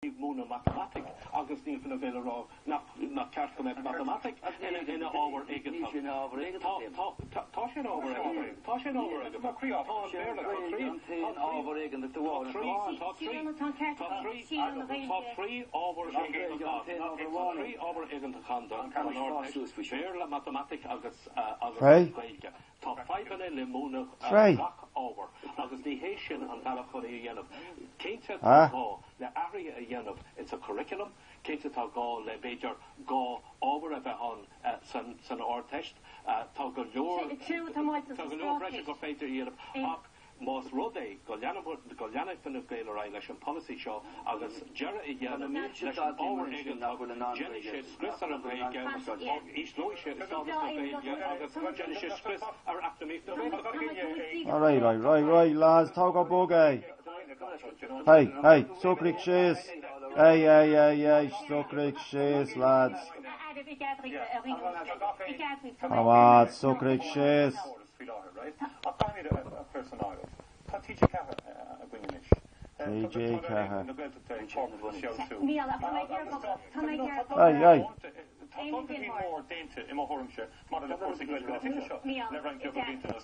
Mono mathematic, August Neil Finavilla, not Carcom mathematic, in over Egan. Toshin over Egan. Toshin over Egan. Toshin over Egan. Over Egan, the war. Top three over Egan. 3 over Egan to Condon. Fairla mathematic, August Gaeilge. Top 5 in Limona, rock over. August the Haitian and Balachori Yenov. Kate said, the area Yenov, it's a curriculum. Kate said, go, le Bajor, go over a bit on San Ortest. Toggle your pressure go faith Yenov. Most Rode, Gaeilge fin of Gaeilge Irish and policy show, August Jerry Yenov, over Egan, Jenny Shit, Chris and Gaeilge, East Louis Shit, August Jenny Shit, Chris are after me. Right, lads, talk about bogey. Hey, Suckrick Shays. Hey, Suckrick Shays, lads. Come on, Suckrick Shays. TJ Caha. Hey. More dainty in Mahormshire, modern forcing great show. Never rank your been to us.